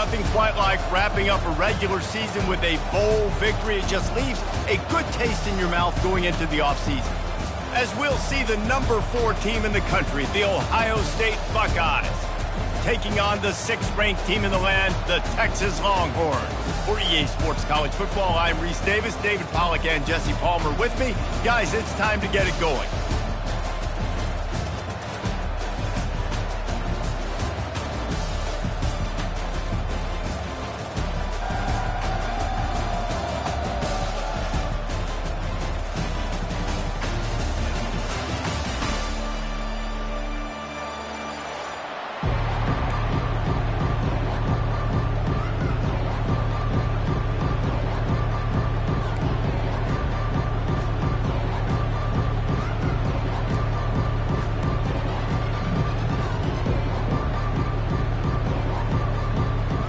nothing quite like wrapping up a regular season with a bowl victory. It just leaves a good taste in your mouth going into the offseason. As we'll see the number 4 team in the country, the Ohio State Buckeyes, taking on the 6th-ranked team in the land, the Texas Longhorns. For EA Sports College Football, I'm Reese Davis, David Pollack, and Jesse Palmer with me. Guys, it's time to get it going.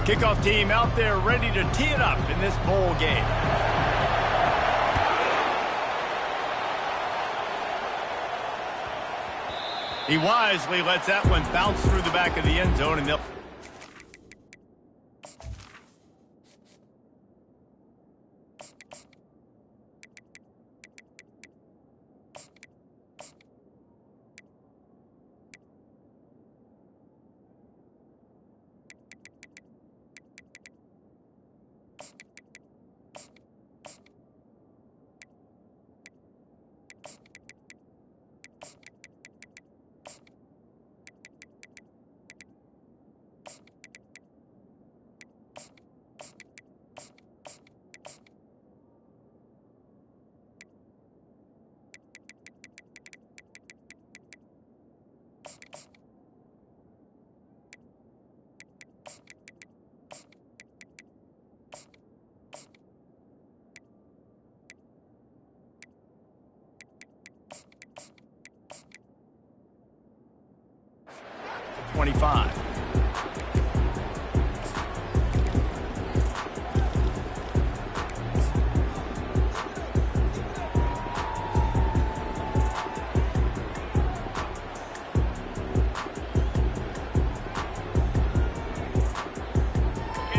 Kickoff team out there ready to tee it up in this bowl game. He wisely lets that one bounce through the back of the end zone, and they'll...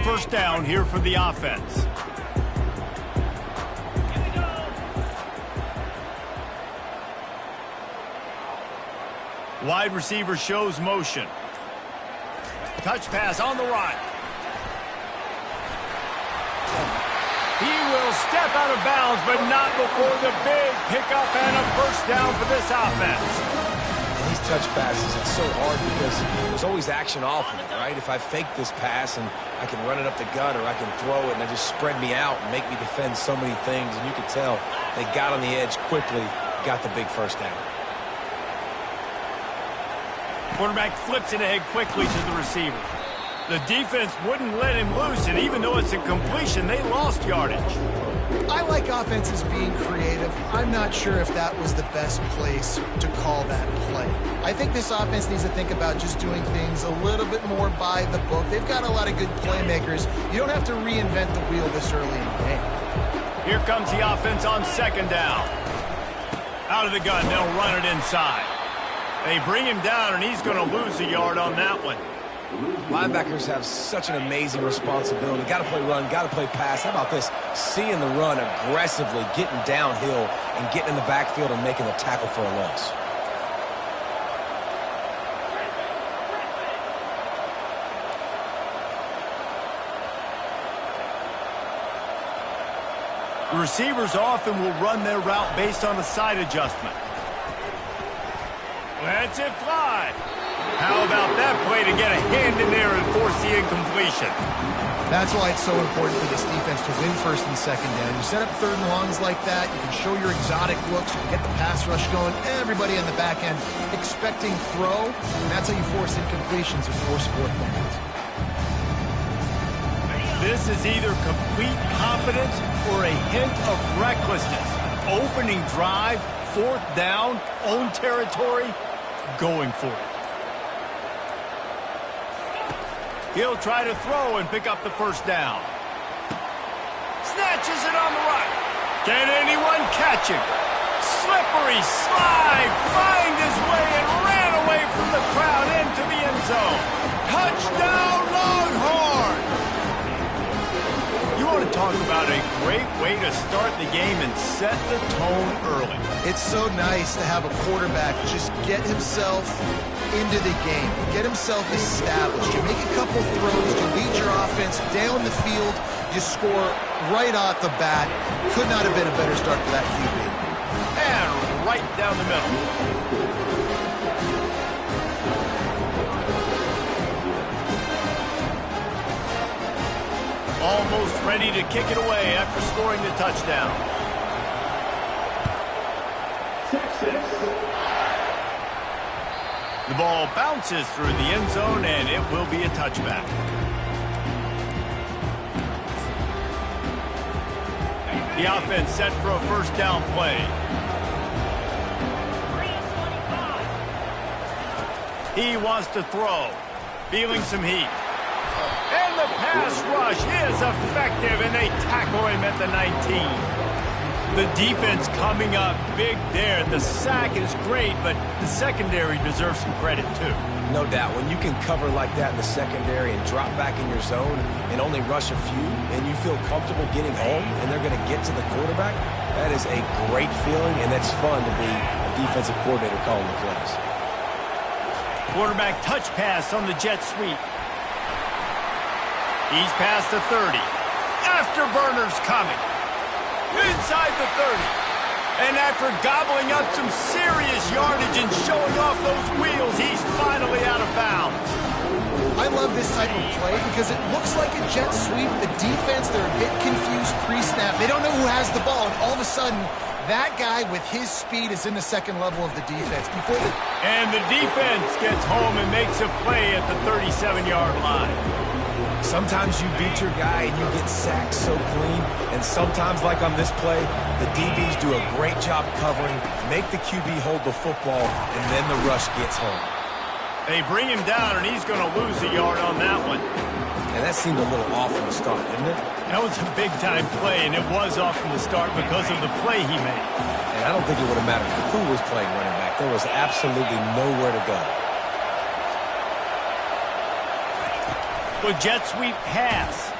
First down here for the offense. Wide receiver shows motion. Touch pass on the right. He will step out of bounds, but not before the big pickup and a first down for this offense. These touch passes, it's so hard because there's always action off of it, right? If I fake this pass and I can run it up the gut or I can throw it and they just spread me out and make me defend so many things, and you can tell they got on the edge quickly, got the big first down. Quarterback flips it ahead quickly to the receiver. The defense wouldn't let him loose, and even though it's a completion, they lost yardage. I like offenses being creative. I'm not sure if that was the best place to call that play. I think this offense needs to think about just doing things a little bit more by the book. They've got a lot of good playmakers. You don't have to reinvent the wheel this early in the game. Here comes the offense on second down. Out of the gun, they'll run it inside. They bring him down, and he's going to lose a yard on that one. Linebackers have such an amazing responsibility. Got to play run, got to play pass. How about this? Seeing the run aggressively, getting downhill, and getting in the backfield and making the tackle for a loss. The receivers often will run their route based on a side adjustment. Lets it fly. How about that play to get a hand in there and force the incompletion? That's why it's so important for this defense to win first and second down. You set up third and longs like that, you can show your exotic looks, you can get the pass rush going, everybody on the back end expecting throw, and that's how you force incompletions and force fourth downs. This is either complete confidence or a hint of recklessness. Opening drive, fourth down, own territory, going for it. He'll try to throw and pick up the first down. Snatches it on the right. Can anyone catch him? Slippery slide, find his way and ran away from the crowd into the end zone. Touchdown, Longhorns! about a great way to start the game and set the tone early. It's so nice to have a quarterback just get himself into the game, get himself established. You make a couple throws, you lead your offense down the field, you score right off the bat. Could not have been a better start for that QB. And right down the middle. Almost ready to kick it away after scoring the touchdown. The ball bounces through the end zone, and it will be a touchback. The offense set for a first down play. He wants to throw, feeling some heat. And the pass rush is effective, and they tackle him at the 19. The defense coming up big there. The sack is great, but the secondary deserves some credit, too. No doubt. When you can cover like that in the secondary and drop back in your zone and only rush a few, and you feel comfortable getting home, and they're going to get to the quarterback, that is a great feeling, and that's fun to be a defensive coordinator calling the plays. Quarterback touch pass on the jet sweep. He's past the 30. Afterburner's coming. Inside the 30. And after gobbling up some serious yardage and showing off those wheels, he's finally out of bounds. I love this type of play because it looks like a jet sweep. The defense, they're a bit confused pre-snap. They don't know who has the ball, and all of a sudden, that guy with his speed is in the second level of the defense. And the defense gets home and makes a play at the 37-yard line. Sometimes you beat your guy and you get sacked so clean, and sometimes, like on this play, the DBs do a great job covering, make the QB hold the football, and then the rush gets home. They bring him down, and he's going to lose a yard on that one. And that seemed a little off from the start, didn't it? That was a big-time play, and it was off from the start because of the play he made. And I don't think it would have mattered who was playing running back. There was absolutely nowhere to go. The jet sweep pass.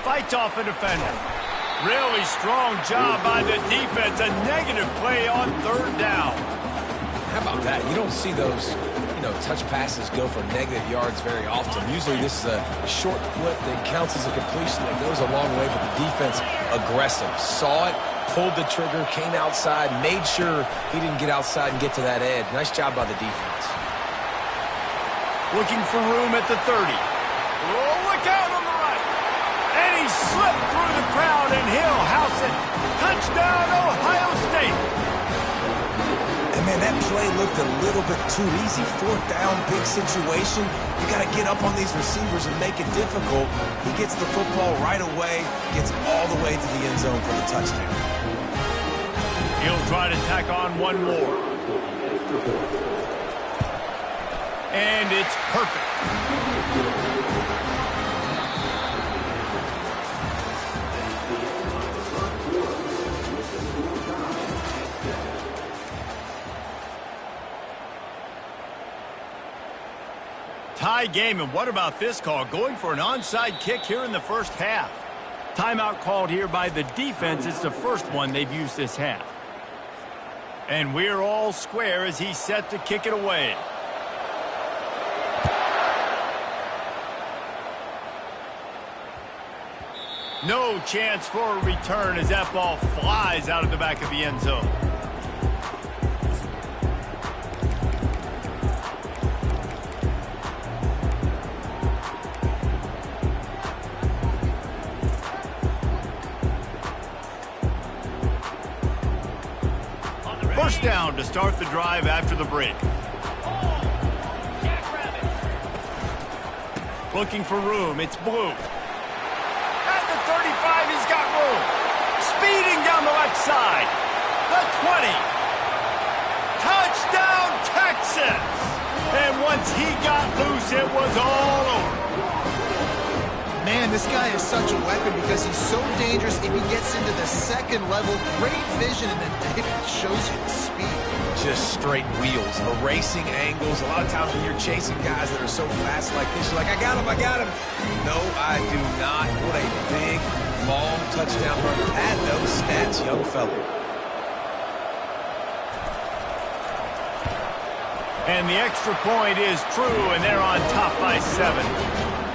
Fights off a defender. Really strong job by the defense. A negative play on third down. How about that? You don't see those, touch passes go for negative yards very often. Usually this is a short flip that counts as a completion that goes a long way, but the defense aggressive. Saw it, pulled the trigger, came outside, made sure he didn't get outside and get to that edge. Nice job by the defense. Looking for room at the 30. Oh, look out on the right. And he slipped through the crowd, and he'll house it. Touchdown, Ohio State. And, man, that play looked a little bit too easy. Fourth down, big situation. You got to get up on these receivers and make it difficult. He gets the football right away, gets all the way to the end zone for the touchdown. He'll try to tack on one more. And it's perfect. Tie game, and what about this call? Going for an onside kick here in the first half. Timeout called here by the defense. It's the first one they've used this half. And we're all square as he's set to kick it away. No chance for a return as that ball flies out of the back of the end zone. First down to start the drive after the break. Looking for room. It's Blue. 35, he's got room. Speeding down the left side. The 20. Touchdown, Texas. And once he got loose, it was all over. Man, this guy is such a weapon because he's so dangerous if he gets into the second level. Great vision, and then it shows you the speed. just straight wheels, erasing angles. A lot of times when you're chasing guys that are so fast like this, you're like, I got him, I got him. No, I do not. What a big, long touchdown run. Pad those stats, young fella. And the extra point is true, and they're on top by 7.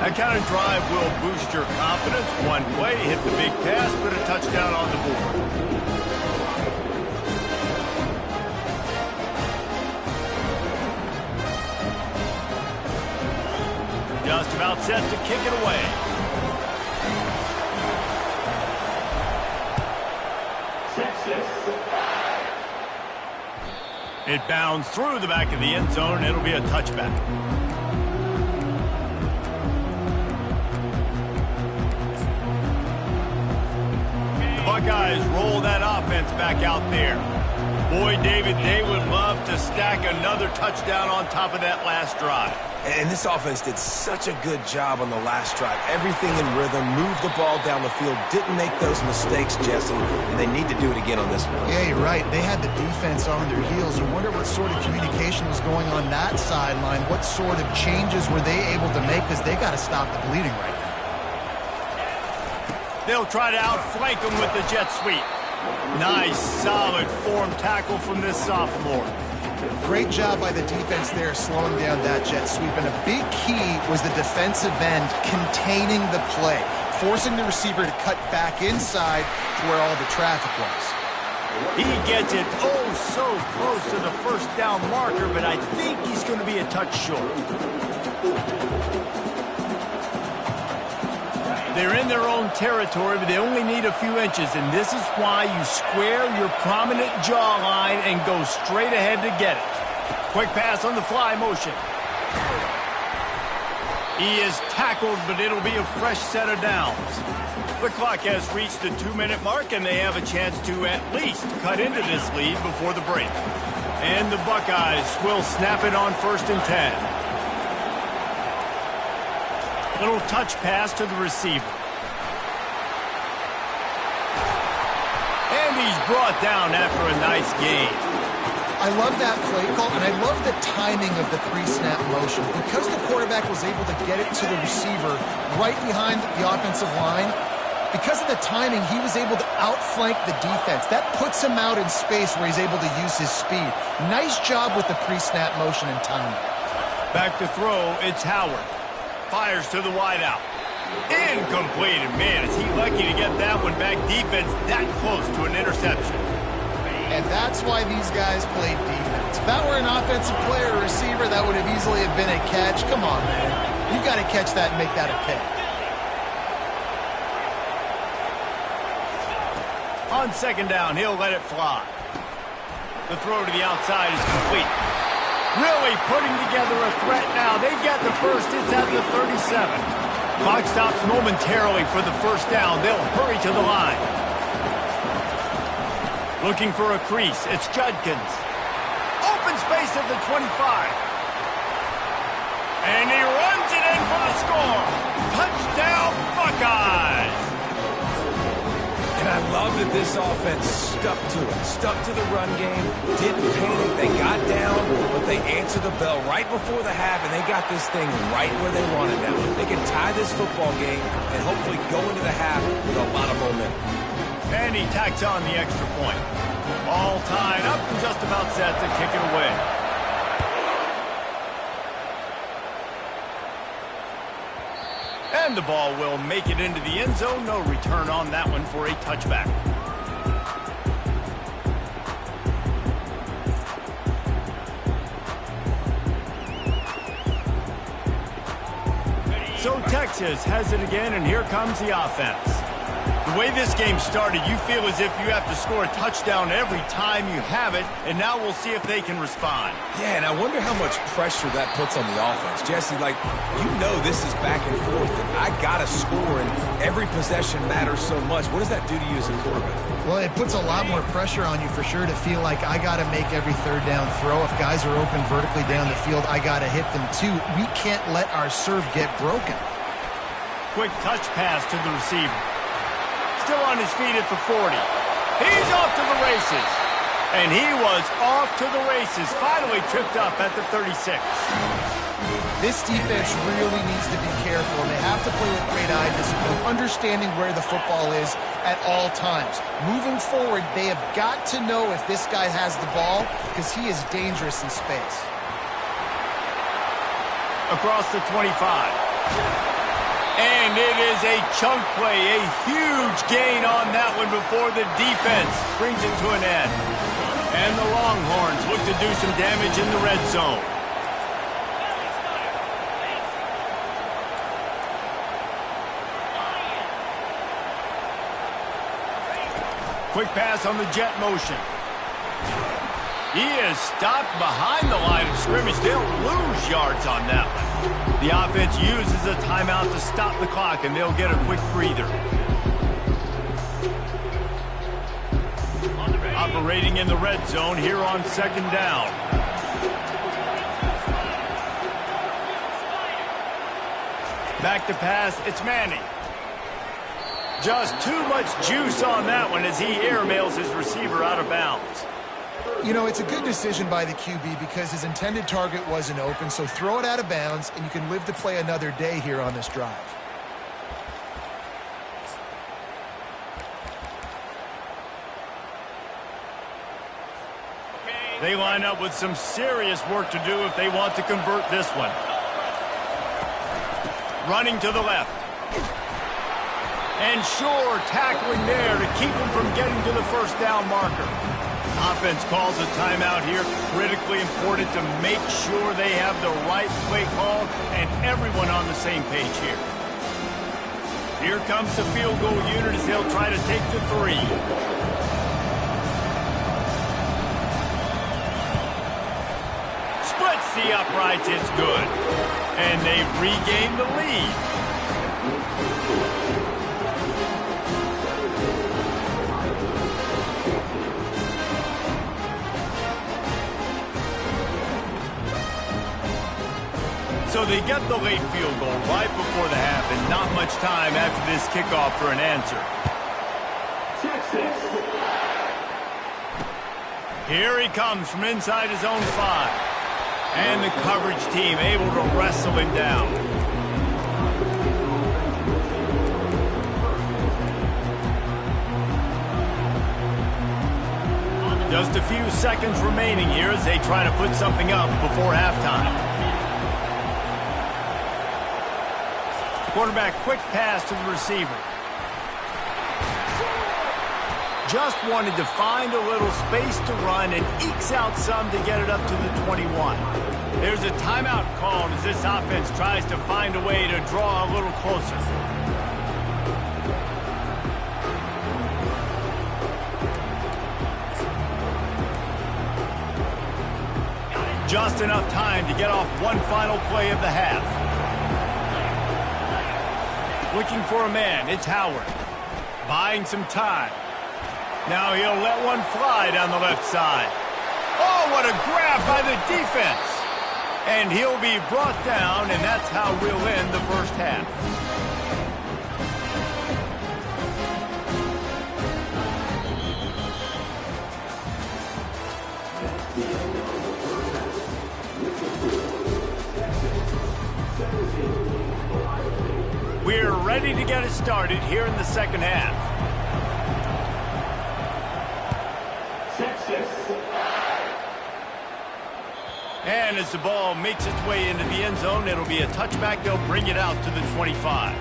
That kind of drive will boost your confidence. One play, hit the big pass, put a touchdown on the board. Just about set to kick it away. It bounds through the back of the end zone. It'll be a touchback. The Buckeyes roll that offense back out there. Boy, David, they would love to stack another touchdown on top of that last drive. And this offense did such a good job on the last drive. Everything in rhythm, moved the ball down the field, didn't make those mistakes, Jesse, and they need to do it again on this one. Yeah, you're right. They had the defense on their heels. You wonder what sort of communication was going on that sideline. What sort of changes were they able to make, because they got to stop the bleeding right now. They'll try to outflank them with the jet sweep. Nice, solid form tackle from this sophomore. Great job by the defense there slowing down that jet sweep. And a big key was the defensive end containing the play, forcing the receiver to cut back inside to where all the traffic was. He gets it oh so close to the first down marker, but I think he's going to be a touch short. They're in their own territory, but they only need a few inches, and this is why you square your prominent jawline and go straight ahead to get it. Quick pass on the fly motion. He is tackled, but it'll be a fresh set of downs. The clock has reached the 2-minute mark, and they have a chance to at least cut into this lead before the break. And the Buckeyes will snap it on 1st and 10. Little touch pass to the receiver. And he's brought down after a nice gain. I love that play call, and I love the timing of the pre-snap motion. Because the quarterback was able to get it to the receiver right behind the offensive line, because of the timing, he was able to outflank the defense. That puts him out in space where he's able to use his speed. Nice job with the pre-snap motion and timing. Back to throw, it's Howard. Fires to the wideout. Incomplete. And man, is he lucky to get that one back. Defense that close to an interception. And that's why these guys played defense. If that were an offensive player or receiver, that would have easily have been a catch. Come on, man. You got to catch that and make that a pick. On 2nd down, he'll let it fly. The throw to the outside is complete. Really putting together a threat now. They get the first. It's at the 37. Clock stops momentarily for the first down. They'll hurry to the line. Looking for a crease. It's Judkins. Open space at the 25. And he runs it in for the score. Touchdown, Buckeyes. And I love that this offense stuck to it, stuck to the run game, didn't panic, they got down, but they answered the bell right before the half, and they got this thing right where they wanted now. They can tie this football game and hopefully go into the half with a lot of momentum. And he tacks on the extra point. All tied up and just about set to kick it away. And the ball will make it into the end zone. No return on that one for a touchback. So Texas has it again, and here comes the offense. The way this game started, you feel as if you have to score a touchdown every time you have it, and now we'll see if they can respond. Yeah, and I wonder how much pressure that puts on the offense. Jesse, like, you know this is back and forth, and I got to score, and every possession matters so much. What does that do to you as a quarterback? Well, it puts a lot more pressure on you for sure to feel like I got to make every 3rd down throw. If guys are open vertically down the field, I got to hit them too. We can't let our serve get broken. Quick touch pass to the receiver. Still on his feet at the 40. He's off to the races. And he was off to the races, finally tripped up at the 36. This defense really needs to be careful, and they have to play with great eye discipline, understanding where the football is at all times. Moving forward, they have got to know if this guy has the ball, because he is dangerous in space. Across the 25. And it is a chunk play, a huge gain on that one before the defense brings it to an end. And the Longhorns look to do some damage in the red zone. Quick pass on the jet motion. He is stopped behind the line of scrimmage. They'll lose yards on that one. The offense uses a timeout to stop the clock, and they'll get a quick breather. Operating in the red zone here on second down. Back to pass, it's Manning. Just too much juice on that one as he airmails his receiver out of bounds. You know, it's a good decision by the QB because his intended target wasn't open, so throw it out of bounds, and you can live to play another day here on this drive. They line up with some serious work to do if they want to convert this one. Running to the left. And sure, tackling there to keep him from getting to the first down marker. Offense calls a timeout here. Critically important to make sure they have the right play call and everyone on the same page here. Here comes the field goal unit as they'll try to take the 3. Splits the uprights, it's good. And they've regained the lead. So they get the late field goal right before the half, and not much time after this kickoff for an answer. Here he comes from inside his own 5. And the coverage team able to wrestle him down. Just a few seconds remaining here as they try to put something up before halftime. Quarterback quick pass to the receiver. Just wanted to find a little space to run and ekes out some to get it up to the 21. There's a timeout called as this offense tries to find a way to draw a little closer. Just enough time to get off one final play of the half. Looking for a man, it's Howard. Buying some time. Now he'll let one fly down the left side. Oh, what a grab by the defense. And he'll be brought down, and that's how we'll end the first half. We're ready to get it started here in the second half. And as the ball makes its way into the end zone, it'll be a touchback. They'll bring it out to the 25.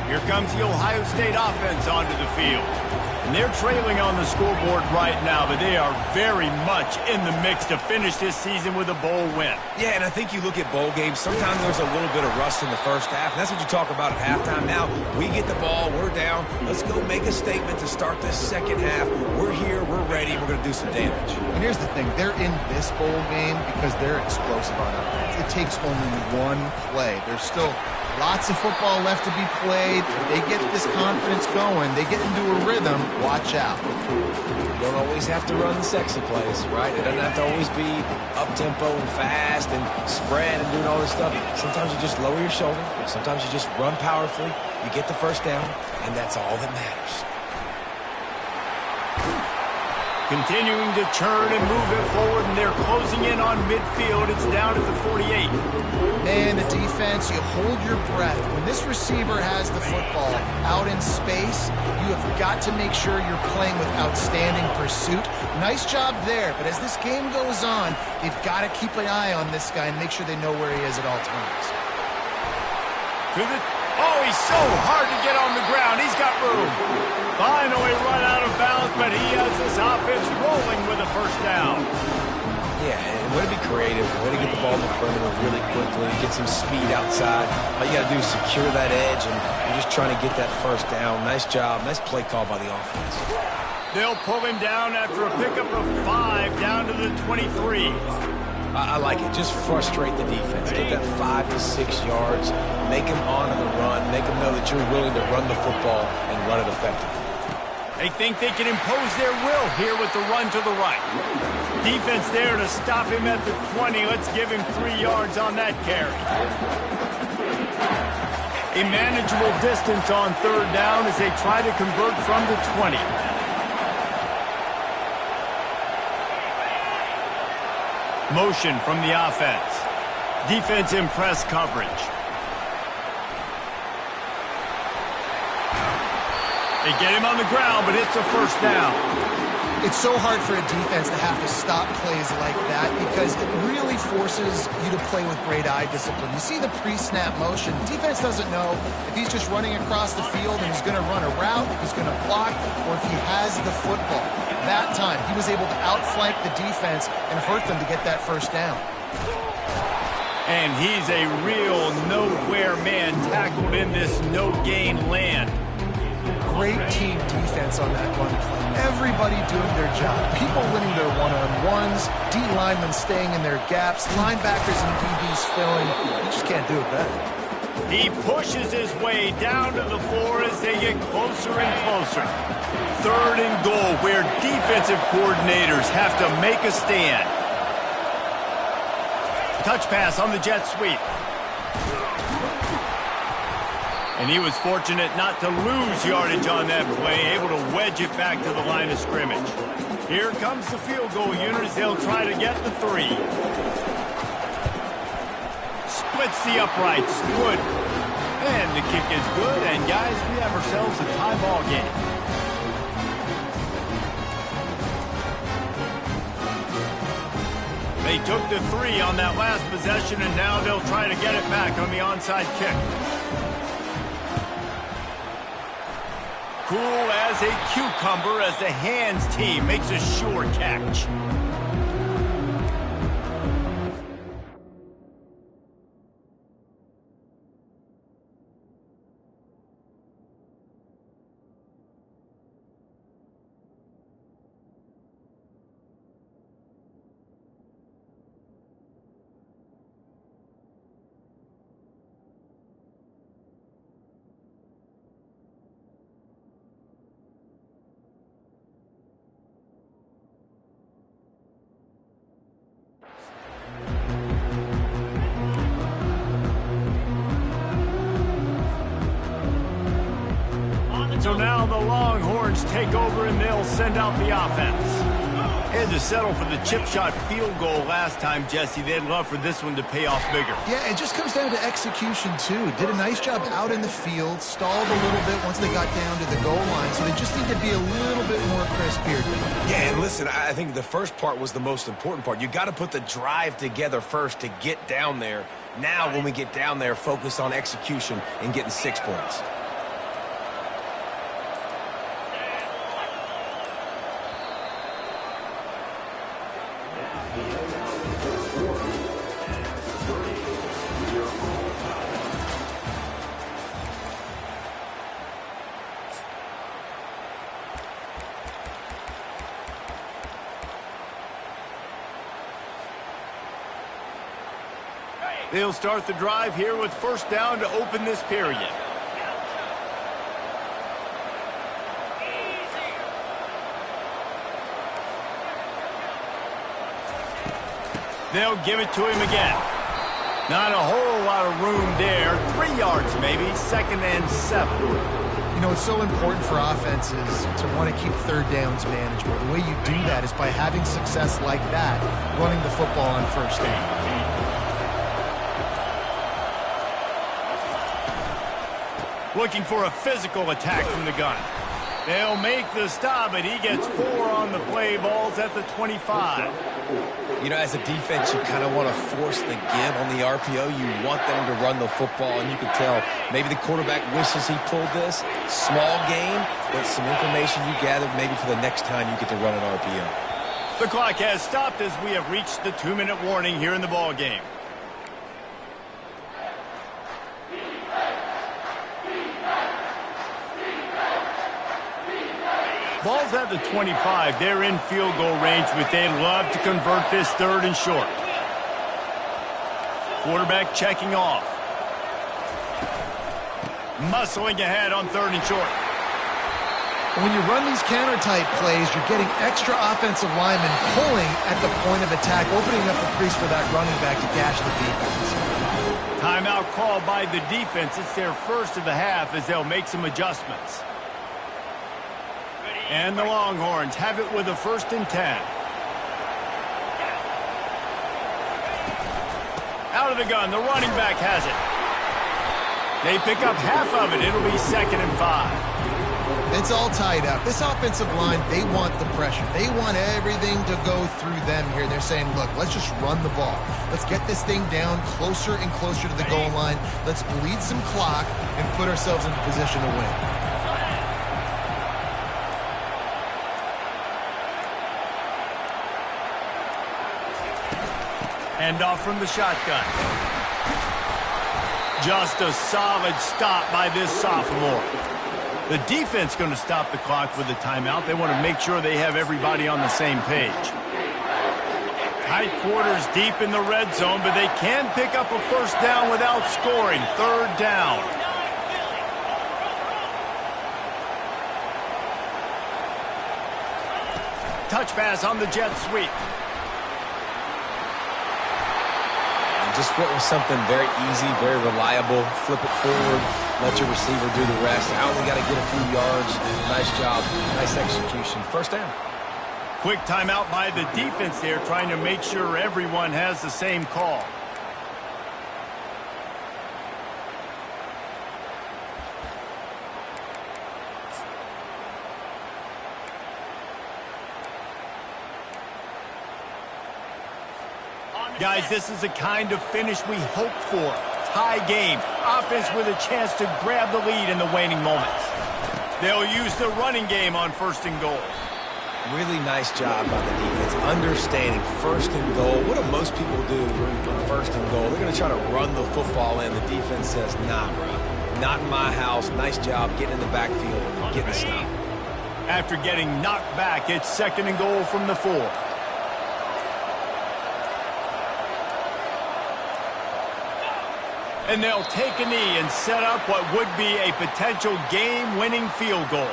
Here comes the Ohio State offense onto the field. And they're trailing on the scoreboard right now, but they are very much in the mix to finish this season with a bowl win. Yeah, and I think you look at bowl games, sometimes there's a little bit of rust in the first half, and that's what you talk about at halftime. Now, we get the ball, we're down, let's go make a statement to start this second half. We're here, we're ready, we're going to do some damage. And here's the thing, they're in this bowl game because they're explosive on offense. It takes only one play. They're still Lots of football left to be played. They get this confidence going. They get into a rhythm. Watch out. You don't always have to run the sexy plays, right? It doesn't have to always be up-tempo and fast and spread and doing all this stuff. Sometimes you just lower your shoulder. Sometimes you just run powerfully. You get the first down, and that's all that matters. Continuing to turn and move it forward, and they're closing in on midfield. It's down at the 48. Man, the defense, you hold your breath. When this receiver has the football out in space, you have got to make sure you're playing with outstanding pursuit. Nice job there, but as this game goes on, they've got to keep an eye on this guy and make sure they know where he is at all times. Oh, he's so hard to get on the ground. He's got room. Finally run out of bounds, but he has this offense rolling with a first down. Yeah, and way to be creative, way to get the ball in the perimeter really quickly, get some speed outside. All you got to do is secure that edge, and you're just trying to get that first down. Nice job. Nice play call by the offense. They'll pull him down after a pickup of 5 down to the 23. I like it. Just frustrate the defense. Get that 5 to 6 yards. Make them honor the run. Make them know that you're willing to run the football and run it effectively. They think they can impose their will here with the run to the right. Defense there to stop him at the 20. Let's give him 3 yards on that carry. A manageable distance on third down as they try to convert from the 20. Motion from the offense. Defense in press coverage. They get him on the ground, but it's a first down. It's so hard for a defense to have to stop plays like that because it really forces you to play with great eye discipline. You see the pre-snap motion. Defense doesn't know if he's just running across the field and he's going to run a route, if he's going to block, or if he has the football. That time, he was able to outflank the defense and hurt them to get that first down. And he's a real nowhere man tackled in this no-gain land. Great team defense on that run play. Everybody doing their job. People winning their one-on-ones, D linemen staying in their gaps, linebackers and DBs filling. You just can't do it better. He pushes his way down to the floor as they get closer and closer. 3rd and goal, where defensive coordinators have to make a stand. Touch pass on the jet sweep. And he was fortunate not to lose yardage on that play, able to wedge it back to the line of scrimmage. Here comes the field goal unit as they'll try to get the 3. Splits the uprights. Good. And the kick is good. And, guys, we have ourselves a tie ball game. They took the 3 on that last possession, and now they'll try to get it back on the onside kick. Cool as a cucumber as the hands team makes a sure catch. So now the Longhorns take over and they'll send out the offense. Had to settle for the chip shot field goal last time, Jesse. They'd love for this one to pay off bigger. Yeah, it just comes down to execution, too. Did a nice job out in the field, stalled a little bit once they got down to the goal line, so they just need to be a little bit more crisp here. Yeah, and listen, I think the first part was the most important part. You got to put the drive together first to get down there. Now, when we get down there, focus on execution and getting 6 points. They'll start the drive here with first down to open this period. They'll give it to him again. Not a whole lot of room there. 3 yards maybe, 2nd and 7. You know, it's so important for offenses to want to keep third downs manageable. The way you do that is by having success like that, running the football on first down. Looking for a physical attack from the gun. They'll make the stop, and he gets 4 on the play. Ball's at the 25. You know, as a defense, you kind of want to force the give on the RPO. You want them to run the football, and you can tell maybe the quarterback wishes he pulled this. Small game, but some information you gathered maybe for the next time you get to run an RPO. The clock has stopped as we have reached the 2-minute warning here in the ball game. Ball's at the 25. They're in field goal range, but they'd love to convert this 3rd and short. Quarterback checking off. Muscling ahead on 3rd and short. When you run these counter-type plays, you're getting extra offensive linemen pulling at the point of attack, opening up the crease for that running back to gash the defense. Timeout called by the defense. It's their first of the half as they'll make some adjustments. And the Longhorns have it with a 1st and 10. Out of the gun, the running back has it. They pick up half of it. It'll be 2nd and 5. It's all tied up. This offensive line, they want the pressure. They want everything to go through them here. They're saying, look, let's just run the ball. Let's get this thing down closer and closer to the goal line. Let's bleed some clock and put ourselves in a position to win. Hand off from the shotgun. Just a solid stop by this sophomore. The defense going to stop the clock with a timeout. They want to make sure they have everybody on the same page. Tight quarters deep in the red zone, but they can pick up a first down without scoring. 3rd down. Touch pass on the jet sweep. Just went with something very easy, very reliable. Flip it forward, let your receiver do the rest. I only got to get a few yards. Nice job, nice execution. 1st down. Quick timeout by the defense there, trying to make sure everyone has the same call. Guys, this is the kind of finish we hope for. Tie game. Offense with a chance to grab the lead in the waning moments. They'll use the running game on 1st and goal. Really nice job by the defense. Understanding 1st and goal. What do most people do on 1st and goal? They're going to try to run the football in. The defense says, nah, bro. Not in my house. Nice job getting in the backfield, getting the stop. After getting knocked back, it's 2nd and goal from the 4. And they'll take a knee and set up what would be a potential game-winning field goal.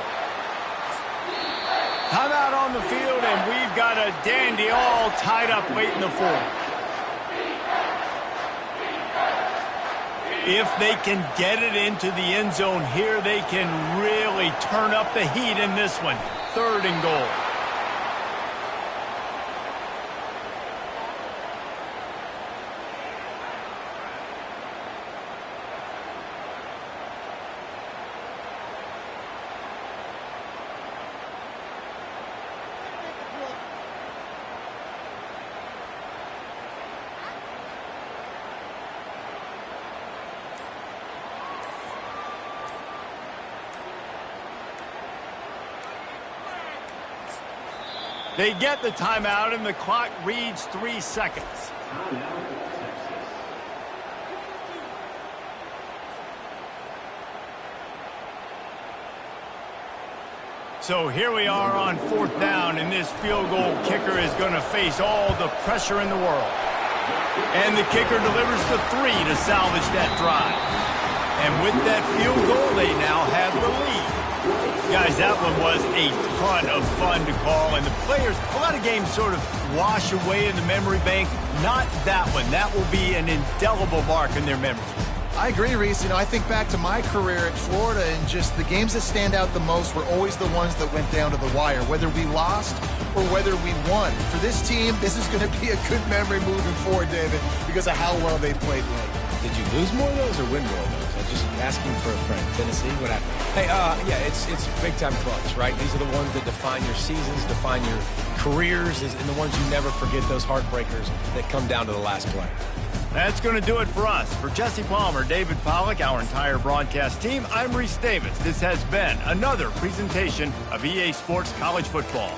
Timeout on the field, and we've got a dandy all tied up late in the 4th. If they can get it into the end zone here, they can really turn up the heat in this one. 3rd and goal. They get the timeout, and the clock reads 3 seconds. So here we are on 4th down, and this field goal kicker is going to face all the pressure in the world. And the kicker delivers the 3 to salvage that drive. And with that field goal, they now have the lead. Guys, that one was a ton of fun to call, and the players, a lot of games sort of wash away in the memory bank. Not that one. That will be an indelible mark in their memory. I agree, Reese. I think back to my career at Florida, and just the games that stand out the most were always the ones that went down to the wire, whether we lost or whether we won. For this team, this is going to be a good memory moving forward, David, because of how well they played late. Did you lose more of those or win more of those? I'm just asking for a friend. Tennessee, what happened? Hey, yeah, it's big-time clutch, right? These are the ones that define your seasons, define your careers, and the ones you never forget, those heartbreakers that come down to the last play. That's going to do it for us. For Jesse Palmer, David Pollack, our entire broadcast team, I'm Reese Davis. This has been another presentation of EA Sports College Football.